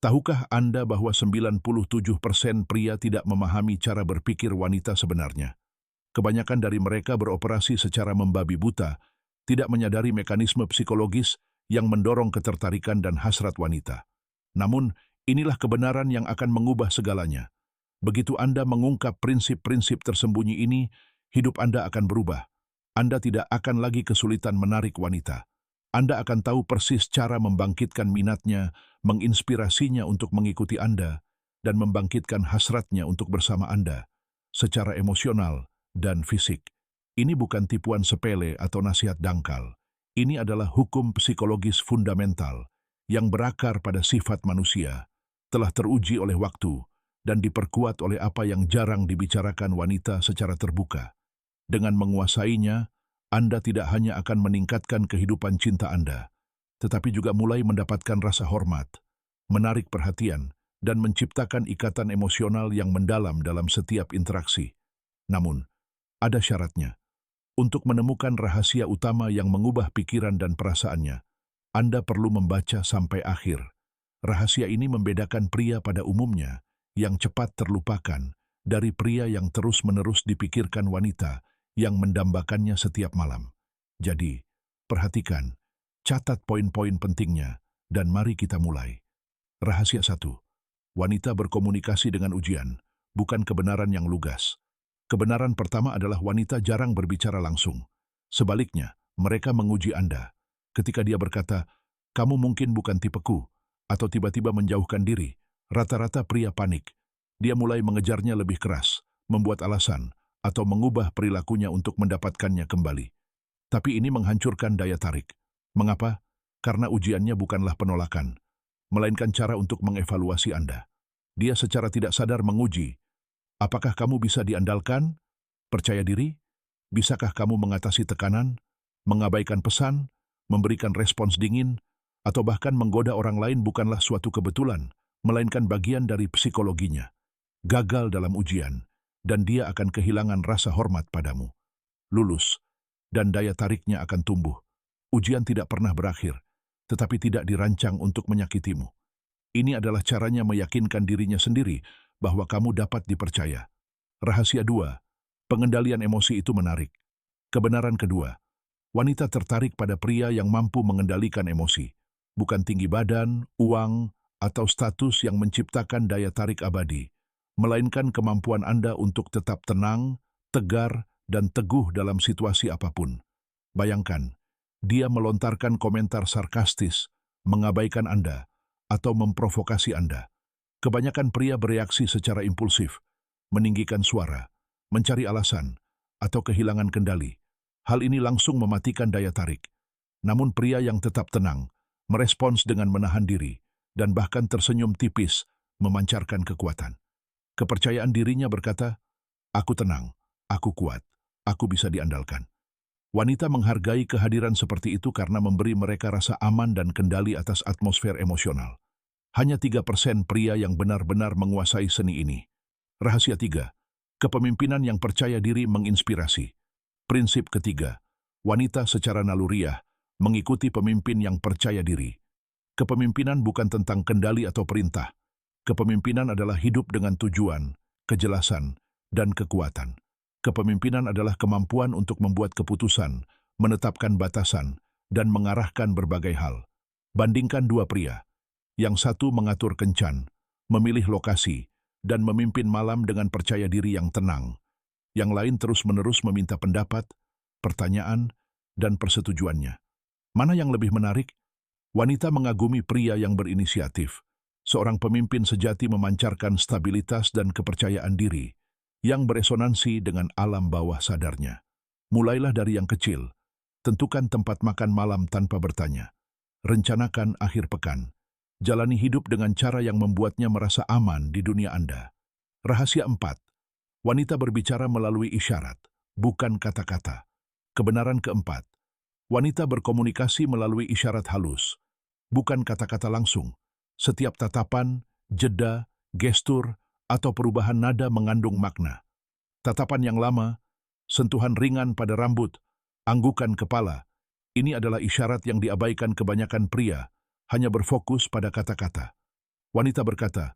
Tahukah Anda bahwa 97% pria tidak memahami cara berpikir wanita sebenarnya? Kebanyakan dari mereka beroperasi secara membabi buta, tidak menyadari mekanisme psikologis yang mendorong ketertarikan dan hasrat wanita. Namun, inilah kebenaran yang akan mengubah segalanya. Begitu Anda mengungkap prinsip-prinsip tersembunyi ini, hidup Anda akan berubah. Anda tidak akan lagi kesulitan menarik wanita. Anda akan tahu persis cara membangkitkan minatnya, menginspirasinya untuk mengikuti Anda, dan membangkitkan hasratnya untuk bersama Anda, secara emosional dan fisik. Ini bukan tipuan sepele atau nasihat dangkal. Ini adalah hukum psikologis fundamental yang berakar pada sifat manusia, telah teruji oleh waktu, dan diperkuat oleh apa yang jarang dibicarakan wanita secara terbuka. Dengan menguasainya, Anda tidak hanya akan meningkatkan kehidupan cinta Anda, tetapi juga mulai mendapatkan rasa hormat, menarik perhatian, dan menciptakan ikatan emosional yang mendalam dalam setiap interaksi. Namun, ada syaratnya. Untuk menemukan rahasia utama yang mengubah pikiran dan perasaannya, Anda perlu membaca sampai akhir. Rahasia ini membedakan pria pada umumnya yang cepat terlupakan dari pria yang terus-menerus dipikirkan wanita yang mendambakannya setiap malam. Jadi, perhatikan, catat poin-poin pentingnya, dan mari kita mulai. Rahasia 1. Wanita berkomunikasi dengan ujian, bukan kebenaran yang lugas. Kebenaran pertama adalah wanita jarang berbicara langsung. Sebaliknya, mereka menguji Anda. Ketika dia berkata, "Kamu mungkin bukan tipeku," atau tiba-tiba menjauhkan diri, rata-rata pria panik. Dia mulai mengejarnya lebih keras, membuat alasan, atau mengubah perilakunya untuk mendapatkannya kembali. Tapi ini menghancurkan daya tarik. Mengapa? Karena ujiannya bukanlah penolakan, melainkan cara untuk mengevaluasi Anda. Dia secara tidak sadar menguji, apakah kamu bisa diandalkan? Percaya diri? Bisakah kamu mengatasi tekanan? Mengabaikan pesan? Memberikan respons dingin? Atau bahkan menggoda orang lain bukanlah suatu kebetulan, melainkan bagian dari psikologinya. Gagal dalam ujian, dan dia akan kehilangan rasa hormat padamu. Lulus, dan daya tariknya akan tumbuh. Ujian tidak pernah berakhir, tetapi tidak dirancang untuk menyakitimu. Ini adalah caranya meyakinkan dirinya sendiri bahwa kamu dapat dipercaya. Rahasia 2. Pengendalian emosi itu menarik. Kebenaran kedua, wanita tertarik pada pria yang mampu mengendalikan emosi. Bukan tinggi badan, uang, atau status yang menciptakan daya tarik abadi, melainkan kemampuan Anda untuk tetap tenang, tegar, dan teguh dalam situasi apapun. Bayangkan, dia melontarkan komentar sarkastis, mengabaikan Anda, atau memprovokasi Anda. Kebanyakan pria bereaksi secara impulsif, meninggikan suara, mencari alasan, atau kehilangan kendali. Hal ini langsung mematikan daya tarik. Namun pria yang tetap tenang, merespons dengan menahan diri, dan bahkan tersenyum tipis, memancarkan kekuatan. Kepercayaan dirinya berkata, "Aku tenang, aku kuat, aku bisa diandalkan." Wanita menghargai kehadiran seperti itu karena memberi mereka rasa aman dan kendali atas atmosfer emosional. Hanya 3% pria yang benar-benar menguasai seni ini. Rahasia 3. Kepemimpinan yang percaya diri menginspirasi. Prinsip ketiga, wanita secara naluriah mengikuti pemimpin yang percaya diri. Kepemimpinan bukan tentang kendali atau perintah. Kepemimpinan adalah hidup dengan tujuan, kejelasan, dan kekuatan. Kepemimpinan adalah kemampuan untuk membuat keputusan, menetapkan batasan, dan mengarahkan berbagai hal. Bandingkan dua pria. Yang satu mengatur kencan, memilih lokasi, dan memimpin malam dengan percaya diri yang tenang. Yang lain terus-menerus meminta pendapat, pertanyaan, dan persetujuannya. Mana yang lebih menarik? Wanita mengagumi pria yang berinisiatif. Seorang pemimpin sejati memancarkan stabilitas dan kepercayaan diri yang beresonansi dengan alam bawah sadarnya. Mulailah dari yang kecil. Tentukan tempat makan malam tanpa bertanya. Rencanakan akhir pekan. Jalani hidup dengan cara yang membuatnya merasa aman di dunia Anda. Rahasia 4. Wanita berbicara melalui isyarat, bukan kata-kata. Kebenaran keempat. Wanita berkomunikasi melalui isyarat halus, bukan kata-kata langsung. Setiap tatapan, jeda, gestur, atau perubahan nada mengandung makna. Tatapan yang lama, sentuhan ringan pada rambut, anggukan kepala, ini adalah isyarat yang diabaikan kebanyakan pria, hanya berfokus pada kata-kata. Wanita berkata,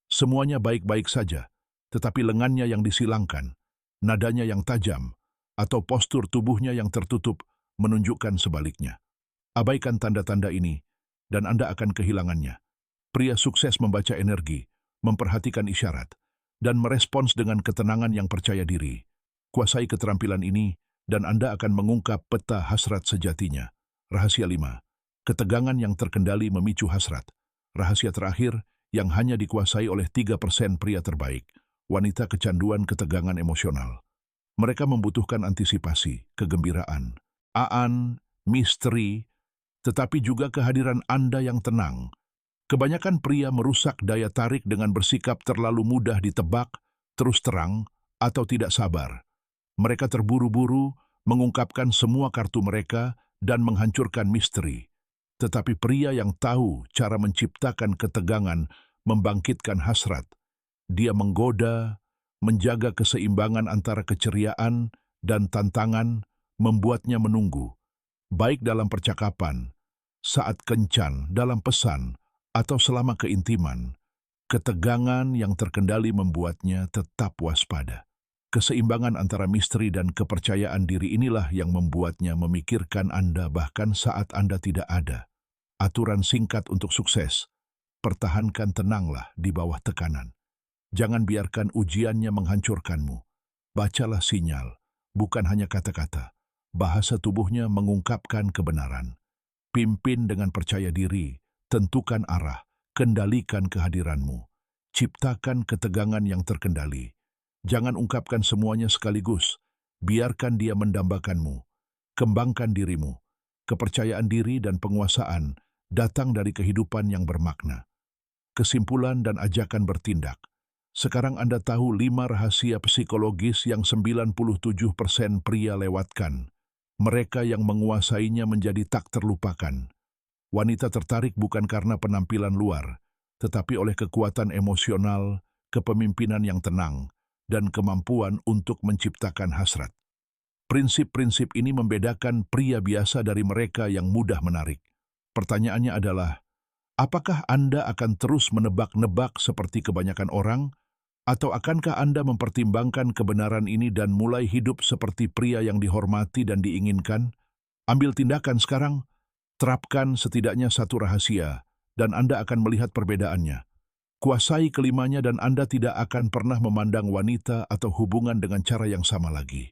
semuanya baik-baik saja, tetapi lengannya yang disilangkan, nadanya yang tajam, atau postur tubuhnya yang tertutup menunjukkan sebaliknya. Abaikan tanda-tanda ini, dan Anda akan kehilangannya. Pria sukses membaca energi, memperhatikan isyarat, dan merespons dengan ketenangan yang percaya diri. Kuasai keterampilan ini, dan Anda akan mengungkap peta hasrat sejatinya. Rahasia 5. Ketegangan yang terkendali memicu hasrat. Rahasia terakhir yang hanya dikuasai oleh 3% pria terbaik. Wanita kecanduan ketegangan emosional. Mereka membutuhkan antisipasi, kegembiraan, misteri, tetapi juga kehadiran Anda yang tenang. Kebanyakan pria merusak daya tarik dengan bersikap terlalu mudah ditebak, terus terang, atau tidak sabar. Mereka terburu-buru, mengungkapkan semua kartu mereka, dan menghancurkan misteri. Tetapi pria yang tahu cara menciptakan ketegangan, membangkitkan hasrat. Dia menggoda, menjaga keseimbangan antara keceriaan dan tantangan, membuatnya menunggu. Baik dalam percakapan, saat kencan, dalam pesan, atau selama keintiman, ketegangan yang terkendali membuatnya tetap waspada. Keseimbangan antara misteri dan kepercayaan diri inilah yang membuatnya memikirkan Anda bahkan saat Anda tidak ada. Aturan singkat untuk sukses, pertahankan tenanglah di bawah tekanan. Jangan biarkan ujiannya menghancurkanmu. Bacalah sinyal, bukan hanya kata-kata. Bahasa tubuhnya mengungkapkan kebenaran. Pimpin dengan percaya diri, tentukan arah, kendalikan kehadiranmu. Ciptakan ketegangan yang terkendali. Jangan ungkapkan semuanya sekaligus. Biarkan dia mendambakanmu. Kembangkan dirimu. Kepercayaan diri dan penguasaan datang dari kehidupan yang bermakna. Kesimpulan dan ajakan bertindak. Sekarang Anda tahu 5 rahasia psikologis yang 97% pria lewatkan. Mereka yang menguasainya menjadi tak terlupakan. Wanita tertarik bukan karena penampilan luar, tetapi oleh kekuatan emosional, kepemimpinan yang tenang, dan kemampuan untuk menciptakan hasrat. Prinsip-prinsip ini membedakan pria biasa dari mereka yang mudah menarik. Pertanyaannya adalah, apakah Anda akan terus menebak-nebak seperti kebanyakan orang, atau akankah Anda mempertimbangkan kebenaran ini dan mulai hidup seperti pria yang dihormati dan diinginkan? Ambil tindakan sekarang. Terapkan setidaknya satu rahasia, dan Anda akan melihat perbedaannya. Kuasai kelimanya dan Anda tidak akan pernah memandang wanita atau hubungan dengan cara yang sama lagi.